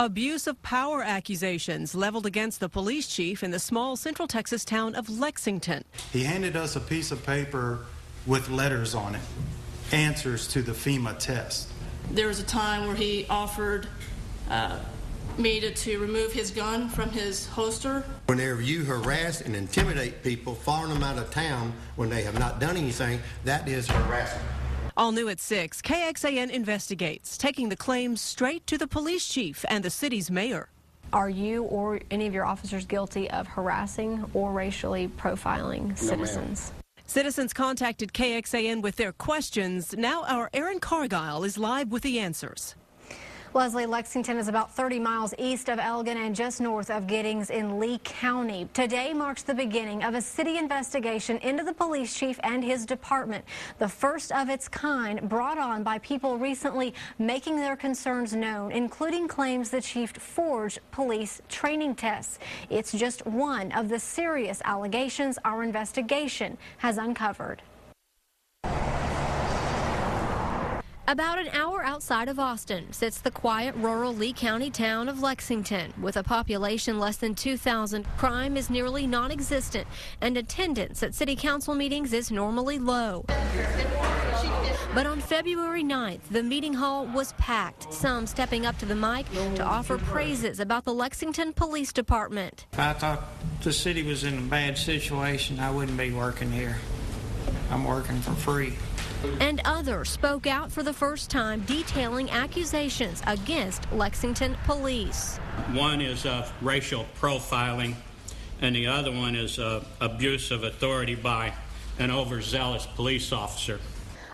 Abuse of power accusations leveled against the police chief in the small Central Texas town of Lexington. He handed us a piece of paper with letters on it, answers to the FEMA test. There was a time where he offered me to remove his gun from his holster. Whenever you harass and intimidate people, following them out of town when they have not done anything, that is harassment. All new at 6, KXAN investigates, taking the claims straight to the police chief and the city's mayor. Are you or any of your officers guilty of harassing or racially profiling citizens? Citizens contacted KXAN with their questions. Now our Aaron Cargile is live with the answers. Leslie, Lexington is about 30 miles east of Elgin and just north of Giddings in Lee County. Today marks the beginning of a city investigation into the police chief and his department, the first of its kind brought on by people recently making their concerns known, including claims the chief forged police training tests. It's just one of the serious allegations our investigation has uncovered. About an hour outside of Austin sits the quiet rural Lee County town of Lexington. With a population less than 2,000, crime is nearly non-existent, and attendance at city council meetings is normally low. But on February 9th, the meeting hall was packed, some stepping up to the mic to offer praises about the Lexington Police Department. If I thought the city was in a bad situation, I wouldn't be working here. I'm working for free. And others spoke out for the first time, detailing accusations against Lexington police. One is racial profiling, and the other one is abuse of authority by an overzealous police officer.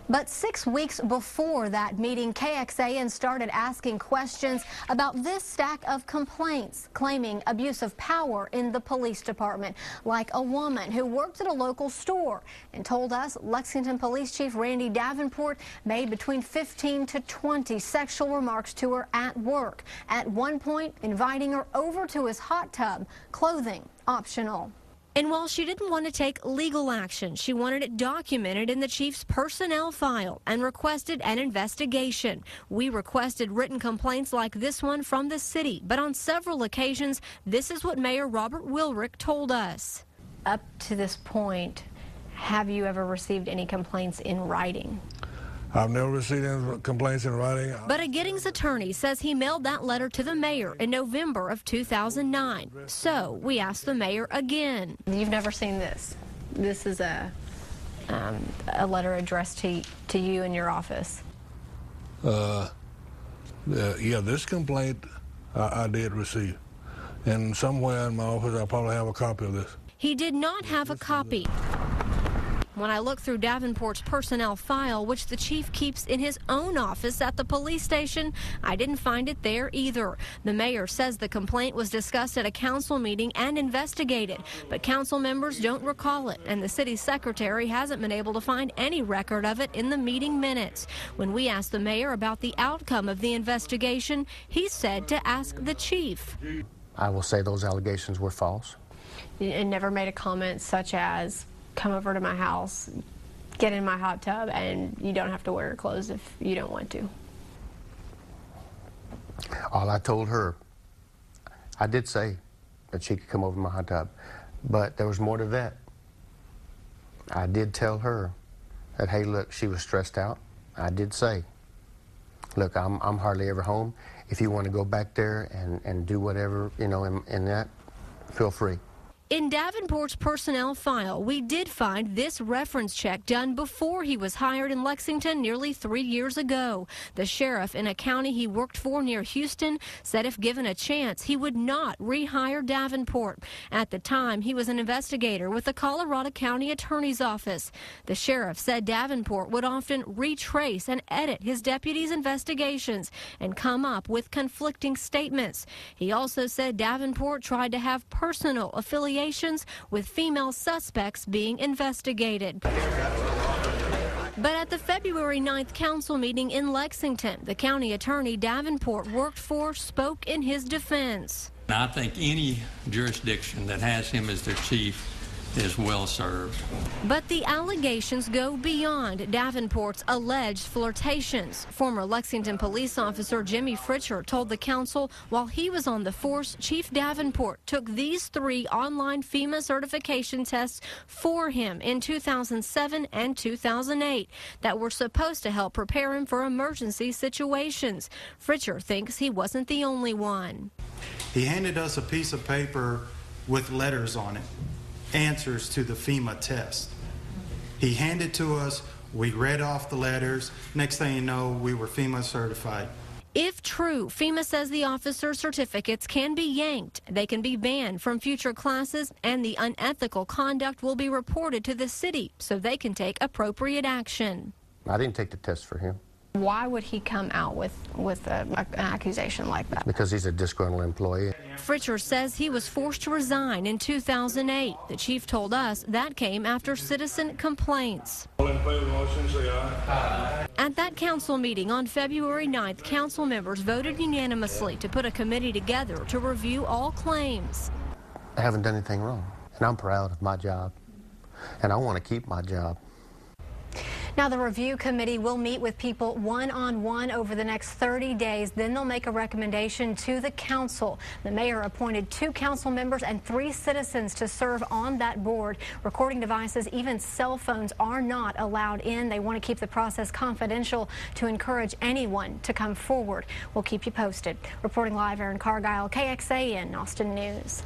But 6 weeks before that meeting, KXAN started asking questions about this stack of complaints claiming abuse of power in the police department, like a woman who worked at a local store and told us Lexington Police Chief Randy Davenport made between 15 to 20 sexual remarks to her at work, at one point inviting her over to his hot tub, clothing optional. And while she didn't want to take legal action, she wanted it documented in the chief's personnel file and requested an investigation. We requested written complaints like this one from the city, but on several occasions, this is what Mayor Robert Wilrick told us. Up to this point, have you ever received any complaints in writing? I've never received any complaints in writing. But a Giddings attorney says he mailed that letter to the mayor in November of 2009. So we asked the mayor again. You've never seen this? This is a letter addressed to you in your office. Yeah, this complaint I did receive. And somewhere in my office I probably have a copy of this. He did not have a copy. When I looked through Davenport's personnel file, which the chief keeps in his own office at the police station, I didn't find it there either. The mayor says the complaint was discussed at a council meeting and investigated, but council members don't recall it, and the city secretary hasn't been able to find any record of it in the meeting minutes. When we asked the mayor about the outcome of the investigation, he said to ask the chief. I will say those allegations were false. And never made a comment such as, come over to my house, get in my hot tub, and you don't have to wear your clothes if you don't want to. All I told her, I did say that she could come over to my hot tub, but there was more to that. I did tell her that, hey, look, she was stressed out. I did say, look, I'm hardly ever home. If you want to go back there and do whatever, you know, in that, feel free. In Davenport's personnel file, we did find this reference check done before he was hired in Lexington nearly 3 years ago. The sheriff in a county he worked for near Houston said if given a chance, he would not rehire Davenport. At the time, he was an investigator with the Colorado County Attorney's Office. The sheriff said Davenport would often retrace and edit his deputies' investigations and come up with conflicting statements. He also said Davenport tried to have personal affiliations with female suspects being investigated. But at the February 9th council meeting in Lexington, the county attorney Davenport worked for spoke in his defense. I think any jurisdiction that has him as their chief is well served. But the allegations go beyond Davenport's alleged flirtations. Former Lexington police officer Jimmy Fritcher told the council while he was on the force, Chief Davenport took these 3 online FEMA certification tests for him in 2007 and 2008 that were supposed to help prepare him for emergency situations. Fritcher thinks he wasn't the only one. He handed us a piece of paper with letters on it, answers to the FEMA test. He handed to us, we read off the letters. Next thing you know, we were FEMA certified. If true, FEMA says the officer's certificates can be yanked. They can be banned from future classes, and the unethical conduct will be reported to the city so they can take appropriate action. I didn't take the test for him. Why would he come out with an accusation like that? Because he's a disgruntled employee. Fritcher says he was forced to resign in 2008. The chief told us that came after citizen complaints. All in favor of the motion, say aye. At that council meeting on February 9th, council members voted unanimously to put a committee together to review all claims. I haven't done anything wrong, and I'm proud of my job, and I want to keep my job. Now, the review committee will meet with people one-on-one over the next 30 days. Then they'll make a recommendation to the council. The mayor appointed 2 council members and 3 citizens to serve on that board. Recording devices, even cell phones, are not allowed in. They want to keep the process confidential to encourage anyone to come forward. We'll keep you posted. Reporting live, Erin Cargile, KXAN, Austin News.